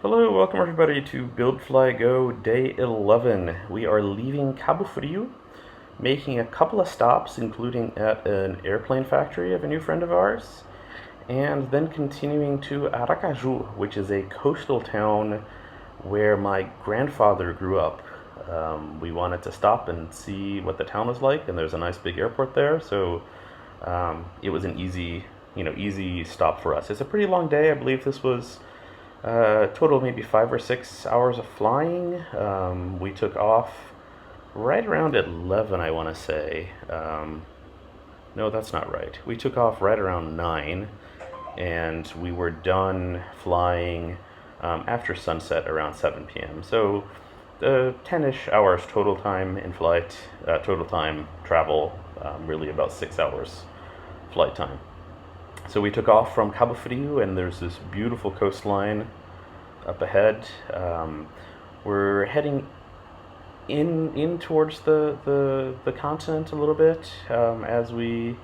Hello, welcome everybody to Build Fly Go Day 11. We are leaving Cabo Frio, making a couple of stops, including at an airplane factory of a new friend of ours, and then continuing to Aracaju, which is a coastal town where my grandfather grew up. We wanted to stop and see what the town was like, and there's a nice big airport there, so it was an easy stop for us. It's a pretty long day. I believe this was total maybe 5 or 6 hours of flying. We took off right around 11, I want to say. No, that's not right. We took off right around 9, and we were done flying after sunset around 7 p.m. So 10-ish hours total time in flight, total time travel, really about 6 hours flight time. So we took off from Cabo Frio, and there's this beautiful coastline up ahead. We're heading in towards the continent a little bit as we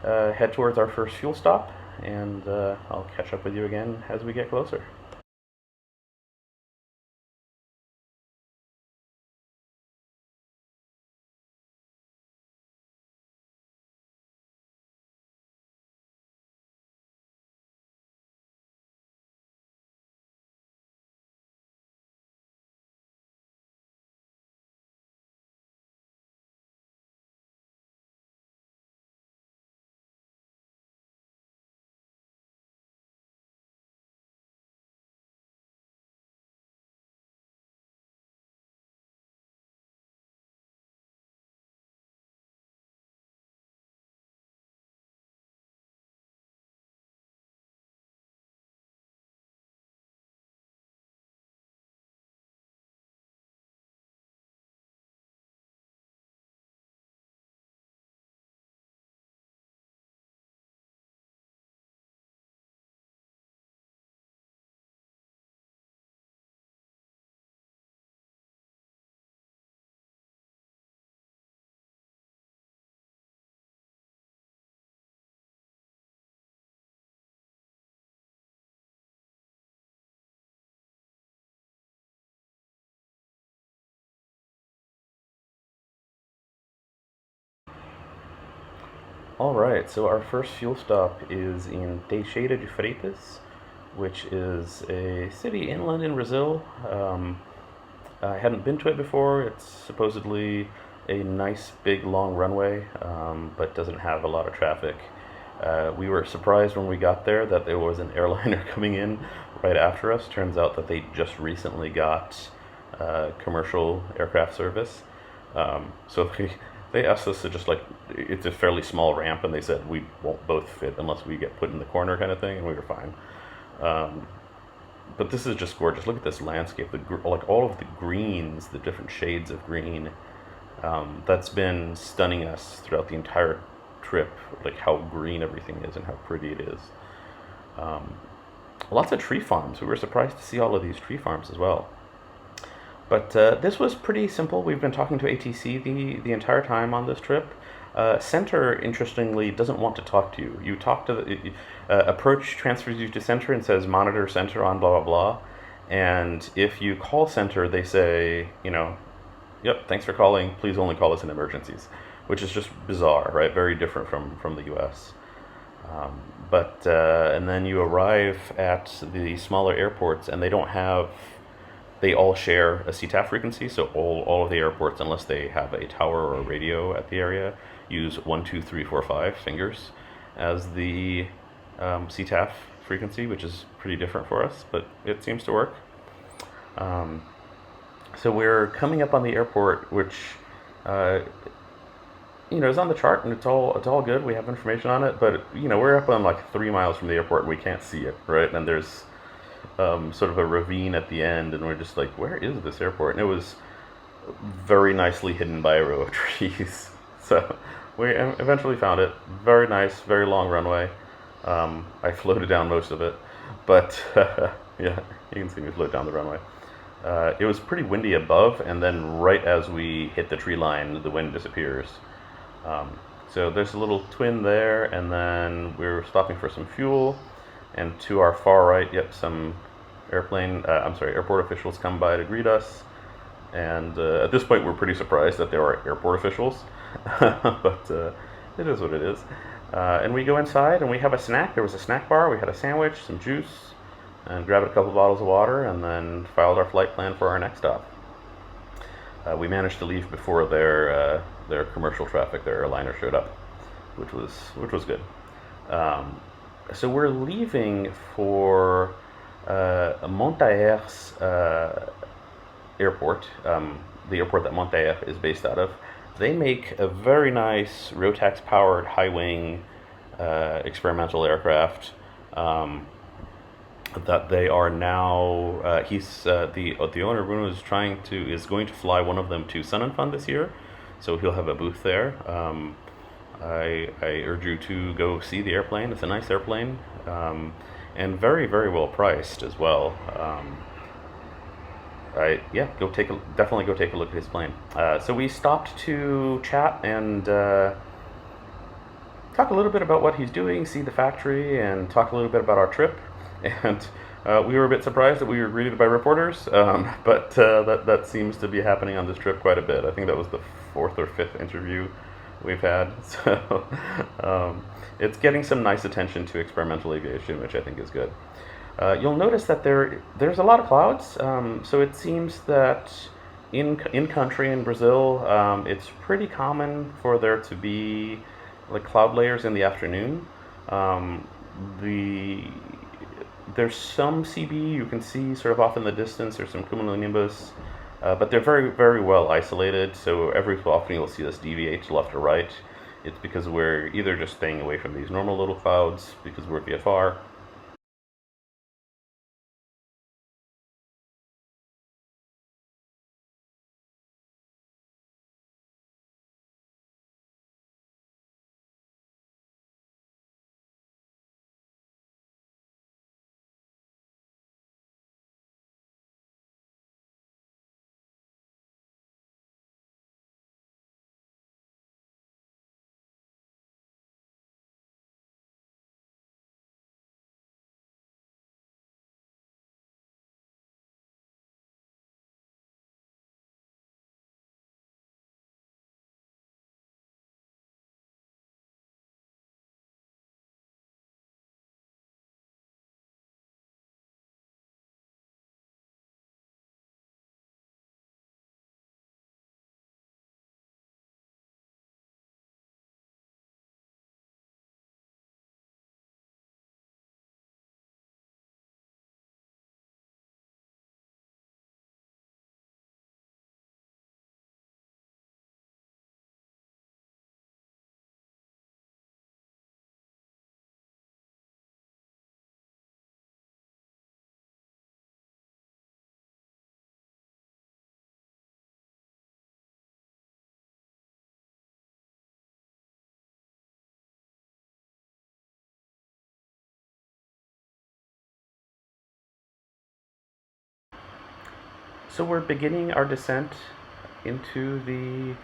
head towards our first fuel stop, and I'll catch up with you again as we get closer. All right, so our first fuel stop is in Teixeira de Freitas, which is a city inland in Brazil. I hadn't been to it before. It's supposedly a nice, big, long runway, but doesn't have a lot of traffic. We were surprised when we got there that there was an airliner coming in right after us. Turns out that they just recently got commercial aircraft service. So they asked us to just like, it's a fairly small ramp, and they said we won't both fit unless we get put in the corner kind of thing, and we were fine. Um, but this is just gorgeous. Look at this landscape, like all of the greens, the different shades of green. That's been stunning us throughout the entire trip, like how green everything is and how pretty it is. Um, Lots of tree farms. We were surprised to see all of these tree farms as well. But this was pretty simple. We've been talking to ATC the entire time on this trip. Center, interestingly, doesn't want to talk to you. You talk to approach transfers you to center and says monitor center on blah blah blah. And if you call center, they say, yep, thanks for calling. Please only call us in emergencies, which is just bizarre, right? Very different from the U.S. Um, but and then you arrive at the smaller airports, and they all share a CTAF frequency, so all of the airports, unless they have a tower or a radio at the area, use 1, 2, 3, 4, 5 fingers as the CTAF frequency, which is pretty different for us, but it seems to work. Um, so we're coming up on the airport, which uh, is on the chart, and it's all good. We have information on it, but we're up on like 3 miles from the airport, and we can't see it, right? And there's sort of a ravine at the end, and we're just like, where is this airport? And it was very nicely hidden by a row of trees. So we eventually found it. Very nice, very long runway. I floated down most of it, but yeah, you can see me float down the runway. It was pretty windy above, and then right as we hit the tree line, the wind disappears. Um, so there's a little twin there, and then we're stopping for some fuel. And to our far right, yep, some airport officials come by to greet us. And at this point, we're pretty surprised that there are airport officials, but it is what it is. And we go inside and we have a snack. There was a snack bar. We had a sandwich, some juice, and grabbed a couple bottles of water, and then filed our flight plan for our next stop. We managed to leave before their commercial traffic, their airliner showed up, which was good. So we're leaving for Montaer's airport, the airport that Montaer is based out of. They make a very nice Rotax-powered high-wing experimental aircraft that they are now. The owner Bruno is going to fly one of them to Sun and Fun this year, so he'll have a booth there. I urge you to go see the airplane. It's a nice airplane, and very, very well priced as well. Definitely go take a look at his plane. So we stopped to chat and talk a little bit about what he's doing, see the factory, and talk a little bit about our trip. And we were a bit surprised that we were greeted by reporters, but that seems to be happening on this trip quite a bit. I think that was the fourth or fifth interview we've had. So it's getting some nice attention to experimental aviation, which I think is good. You'll notice that there's a lot of clouds. So it seems that in country in Brazil, it's pretty common for there to be like cloud layers in the afternoon. There's some CB you can see sort of off in the distance. There's some cumulonimbus, but they're very, very well isolated. So every so often you'll see us deviate to left or right. It's because we're either just staying away from these normal little clouds because we're VFR. So we're beginning our descent into the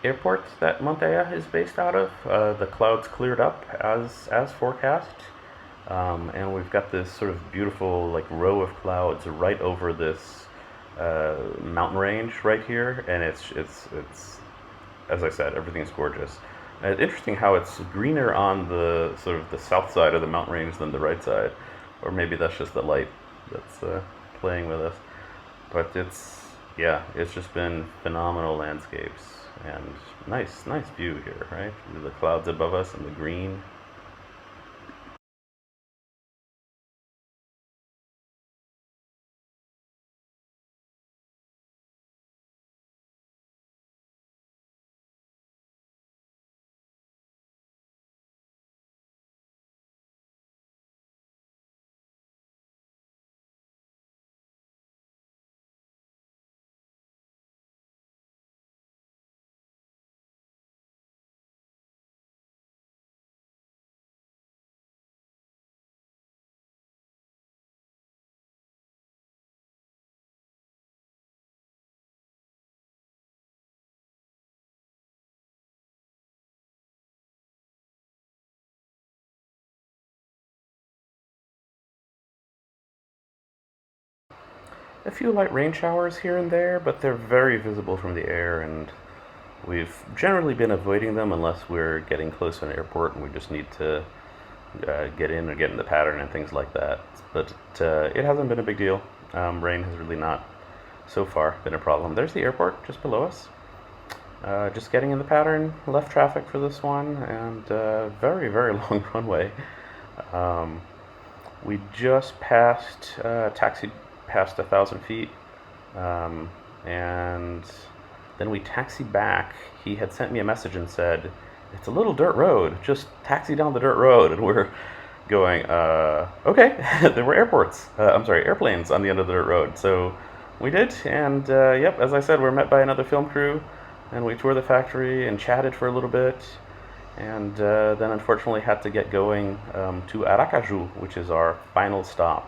airport that Montaer is based out of. The clouds cleared up as forecast, and we've got this sort of beautiful like row of clouds right over this mountain range right here, and it's as I said, everything's gorgeous. And it's interesting how it's greener on the sort of the south side of the mountain range than the right side, or maybe that's just the light that's playing with us. But it's just been phenomenal landscapes and nice view here, right? The clouds above us and the green. a few light rain showers here and there, but they're very visible from the air, and we've generally been avoiding them unless we're getting close to an airport and we just need to get in or get in the pattern and things like that. But it hasn't been a big deal. Rain has really not, so far, been a problem. There's the airport just below us. Just getting in the pattern, left traffic for this one, and very, very long runway. We just taxied past 1,000 feet, and then we taxied back. He had sent me a message and said, "It's a little dirt road, just taxi down the dirt road." And we're going, okay. There were airplanes on the end of the dirt road. So we did, and yep, as I said, we're met by another film crew, and we toured the factory and chatted for a little bit, and then unfortunately had to get going to Aracaju, which is our final stop.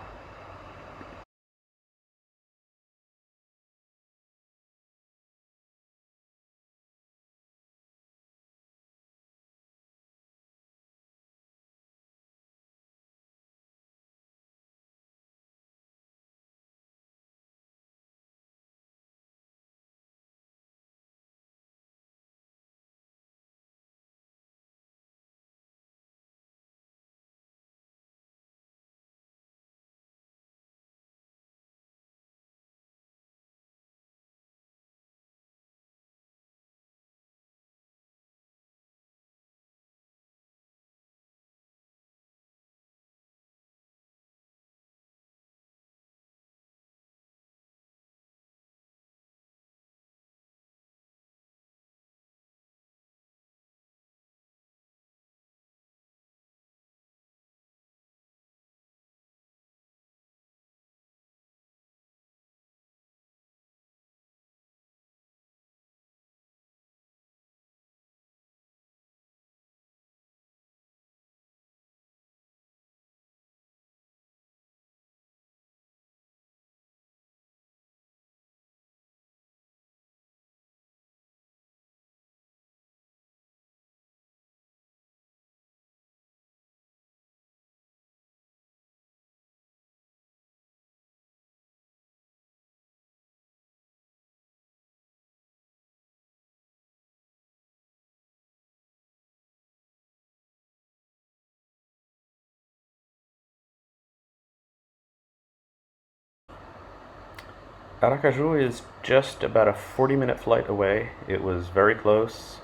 Aracaju is just about a 40-minute flight away. It was very close.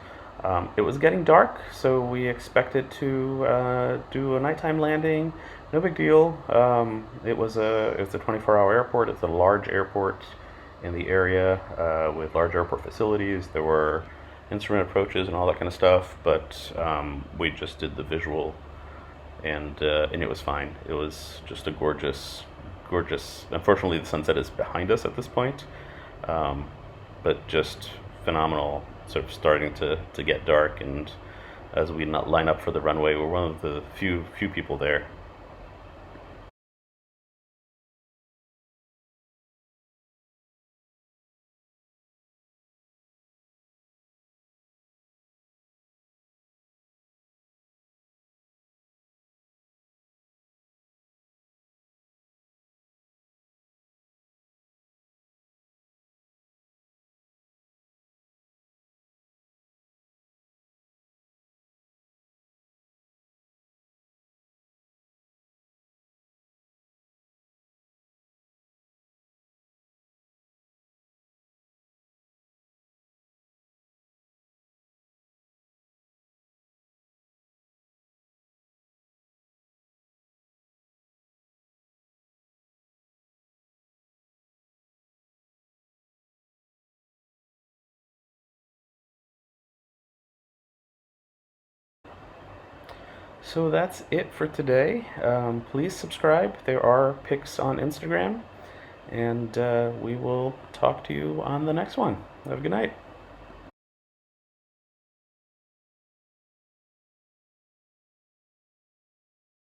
It was getting dark, so we expected to do a nighttime landing. No big deal. It's a 24-hour airport. It's a large airport in the area with large airport facilities. There were instrument approaches and all that kind of stuff, but we just did the visual, and it was fine. It was just a gorgeous, gorgeous. Unfortunately, the sunset is behind us at this point, but just phenomenal. Sort of starting to get dark, and as we not line up for the runway, we're one of the few people there. So that's it for today. Please subscribe. There are pics on Instagram, and we will talk to you on the next one. Have a good night.